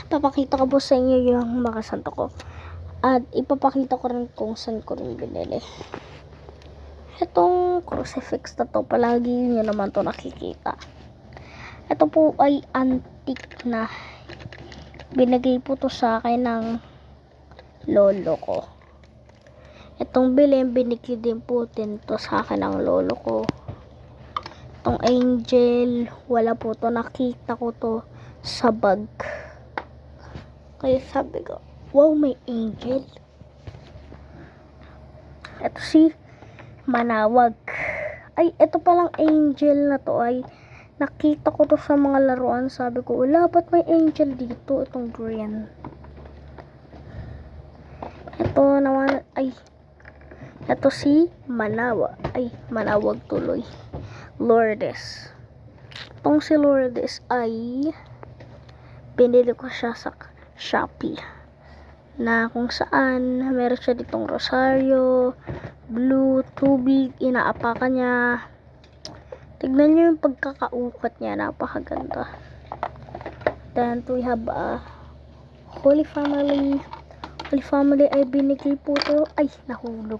Papakita ko po sa inyo yung mga santo ko. At ipapakita ko rin kung saan ko rin binili. Itong crucifix na to, palagi nyo naman to nakikita. Ito po ay antique na. Binigay po to sa akin ng lolo ko. Itong bilhin, binigay din po din to sa akin ng lolo ko. Itong angel, wala po to. Nakita ko to sa bag. Kaya sabi ko, wow, may angel. Ito si Manawag. Ay, ito palang angel na to ay nakita ko to sa mga laruan. Sabi ko, wala, ba't may angel dito? Itong green. Ito naman, ay, ito si Manawag. Ay, Manawag tuloy. Lourdes. Itong si Lourdes ay binili ko siya sa Shopee, na kung saan meron siya ditong rosaryo, blue, tubig, inaapakan niya. Tignan niyo yung pagkakaukat niya, napakaganda. Then we have Holy Family. Holy Family ay binigay po to. Ay, nahulog.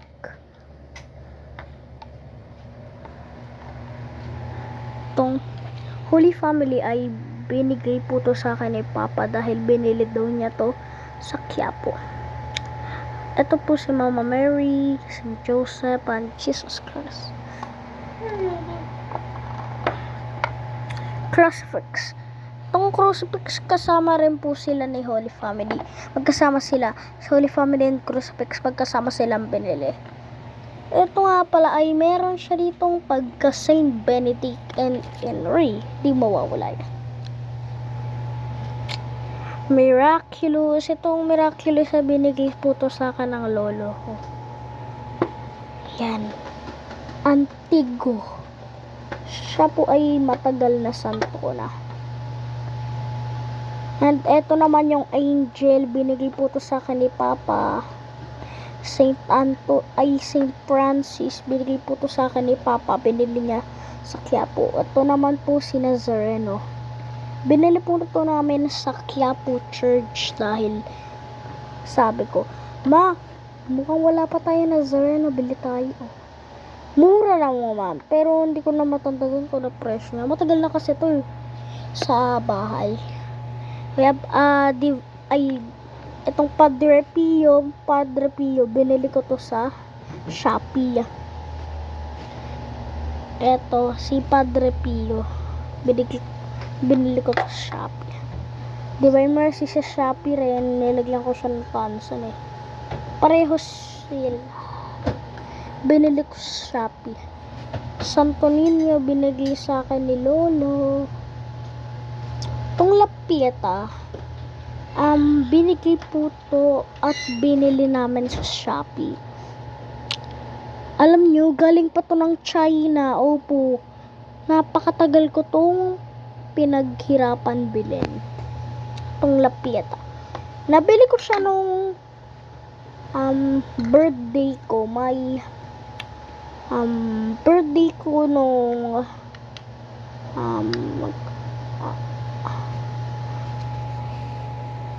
Itong Holy Family ay binigay po to sa akin ni Papa dahil binili daw niya to sa Quiapo. Ito po si Mama Mary, si Joseph, and Jesus Christ. Crucifix. Itong crucifix, kasama rin po sila ni Holy Family. Magkasama sila. Sa Holy Family and Crucifix, magkasama silang binili. Ito nga pala ay meron siya ditong pagka Saint Benedict and Henry. Di mawawala yan. Miraculous. Itong Miraculous na binigay po to sa akin ng lolo ko. Yan. Antigo. Siya po ay matagal na santo ko na. And eto naman yung angel. Binigay po to sa akin ni Papa. Saint Francis. Binigay po to sa akin ni Papa. Binili niya sa Quiapo. Ito naman po si Nazareno. Binili po ito namin sa Quiapo Church dahil sabi ko, Ma, mukhang wala pa tayo Nazareno, bili tayo. Mura lang naman, pero hindi ko na matandagan ko na presyo niya. Matagal na kasi ito sa bahay. Kaya, itong Padre Pio, binili ko to sa Shopee. Ito, si Padre Pio, binili ko sa Shopee. Divine Mercy sa Shopee rin. Nilagyan ko siya ng Tansan eh. Parehos sila. Binili ko sa Shopee. Santo Niño binigay sa akin ni Lolo. Itong Lapieta, binigay po to at binili namin sa Shopee. Alam nyo, galing pa to ng China. Opo. Napakatagal ko tong pinaghirapan bilhin. Itong Lapieta. Nabili ko siya nung birthday ko. May birthday ko nung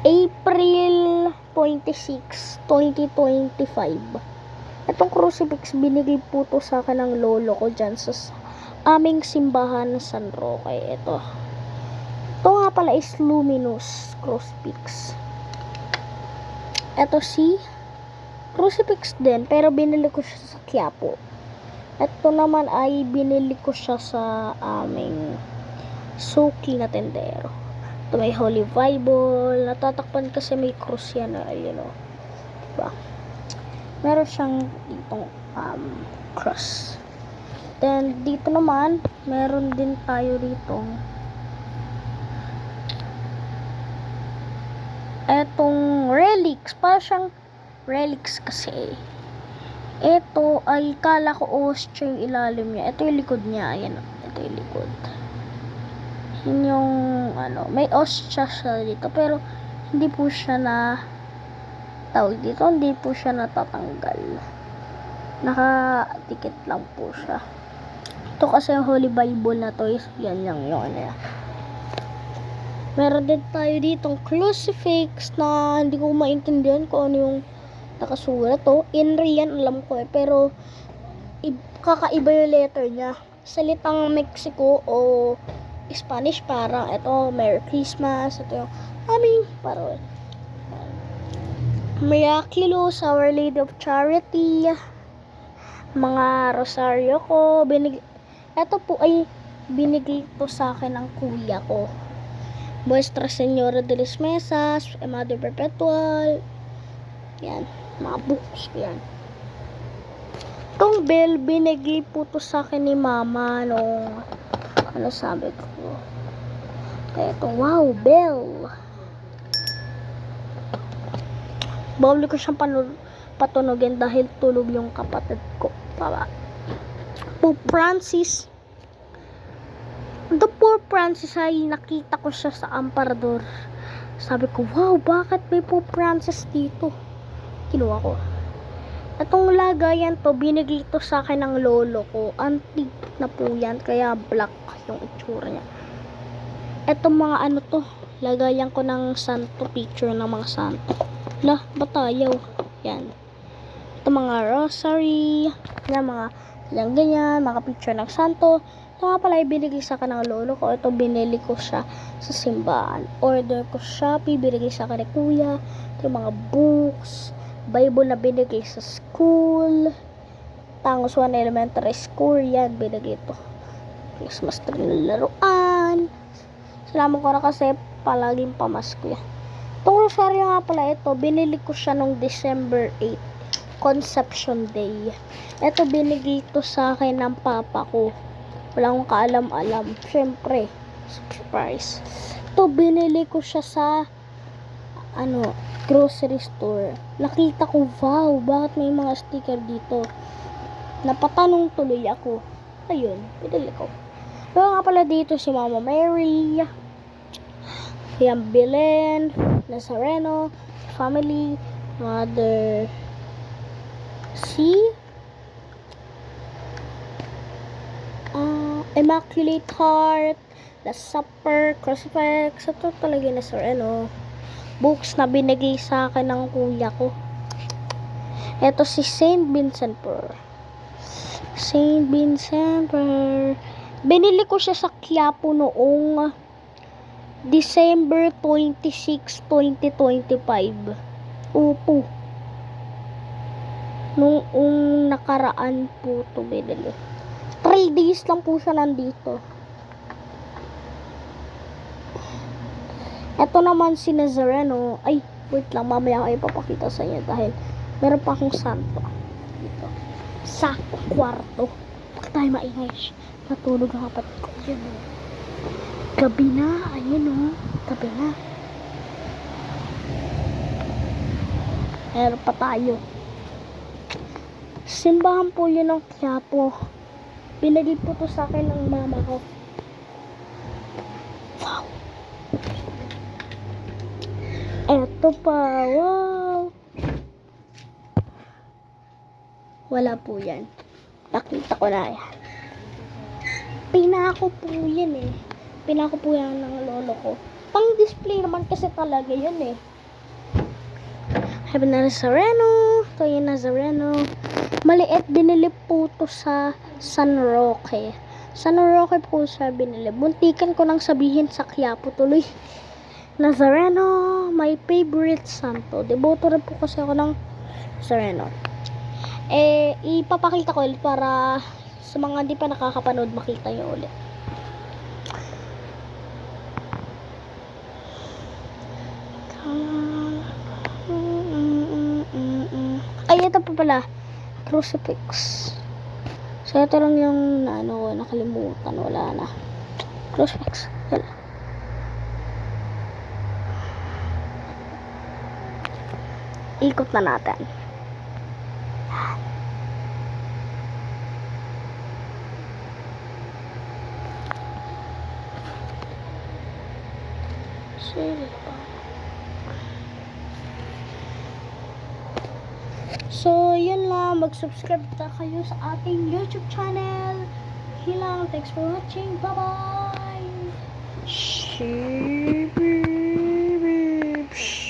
April 26, 2025. Itong crucifix binigay po to sa akin ng lolo ko dyan sa aming simbahan na San Roque. Ito nga pala is luminous crucifix. Ito si crucifix din, pero binili ko siya sa Quiapo. Ito naman ay binili ko siya sa aming suki na tendero. Ito may Holy Bible. Natatakpan kasi may cross yan. Diba? Meron siyang ditong cross. Then, dito naman, meron din tayo ditong etong relics. Para siyang relics kasi. Ito ay kala ko ostya yung ilalim niya. Ito yung likod niya. Ayan. Ito yung likod. Yun yung may ostya siya dito. Pero hindi po siya na tawag dito. Hindi po siya natatanggal. Naka-tikit lang po siya. Ito kasi yung Holy Bible na to is yan lang yun. Meron din tayo ditong crucifix na hindi ko maintindihan kung ano yung nakasulat to. Inri yan, alam ko eh. Pero, kakaiba yung letter niya. Salitang Mexico o Spanish, parang ito, Merry Christmas. Ito yung aming parol. Miraculous, Our Lady of Charity. Mga rosaryo ko. Ito po ay binigay to sa akin ng kuya ko. Nuestra Señora de las Mesas, Mother Perpetual. Yan, mga books yan. Itong bell, binigay po to sa akin ni mama nung, ano sabi ko. Kaya ito, wow, bell. Bawal ko siyang patunogin dahil tulog yung kapatid ko. Pope Francis. The Pope Francis ay nakita ko siya sa Amparador. Sabi ko, wow, bakit may Pope Francis dito? Kinuha ko. Itong lagayan to, binigay to sa akin ng lolo ko. Antique na po yan, kaya black yung itsura niya. Itong mga ano to, lagayan ko ng santo, picture ng mga santo. Lah, batayaw. Yan. Itong mga rosary, yan, mga ganyan, mga picture ng santo. Ito nga pala, binigay sa akin ng lolo ko. Ito, binili ko siya sa simbahan. Order ko Shopee, binigay sa akin ni kuya. Ito yung mga books, Bible na binigay sa school. Tangos 1 Elementary School, yan, binigay ito. Christmas tree na laruan. Salamat ko na kasi palaging pamasko yan. Itong rosaryo nga pala, ito, binili ko siya nung December 8, Conception Day. Ito, binigay ito sa akin ng papa ko. Wala akong kaalam-alam. Siyempre, surprise. Ito, binili ko siya sa, grocery store. Nakita ko, wow, bakit may mga sticker dito? Napatanong tuloy ako. Ayun, binili ko. Pero nga pala dito si Mama Mary, Yan Belen, Nazareno, family, Mother C, Immaculate Heart, The Supper, Crucifix. Ito talaga na books na binigay sa akin ng kuya ko. Ito si Saint Vincent Pearl. Saint Vincent Pearl. Binili ko siya sa Quiapo noong December 26, 2025. Opo. Nung nakaraan po ito binili. 3 days lang po siya nandito. Ito naman si Nazareno. Ay, wait lang. Mamaya ako ipapakita sa inyo dahil meron pa akong santo dito sa kwarto. Bakit tayo maingay? Natulog ang kapatid ko. Yun o. Gabi na. Ayun o. Gabi na. Meron pa tayo. Simbahan po yun ng Quiapo. Binigay po to sa akin ng mama ko. Wow. Eto pa. Wow. Wala po yan. Nakita ko na yan. Pinako po yan eh. Pinako po yan ng lolo ko. Pang display naman kasi talaga yun eh. Heaven Nazareno. Ito yung Nazareno. Maliit, binili po to sa San Roque. San Roque po siya binili. Buntikan ko nang sabihin sa Quiapo tuloy. Nazareno, my favorite santo. Deboto rin po kasi ako ng Nazareno. Ipapakita ko ulit para sa mga hindi pa nakakapanood makita nyo ulit. Ay, ito pa pala. Crucifix. So, ito lang yung nakalimutan. Wala na. Crucifix. Wala. Ikot na natin. So, yun lang. Mag-subscribe na kayo sa ating YouTube channel. Hilang. Thanks for watching. Bye-bye. Share. Shh.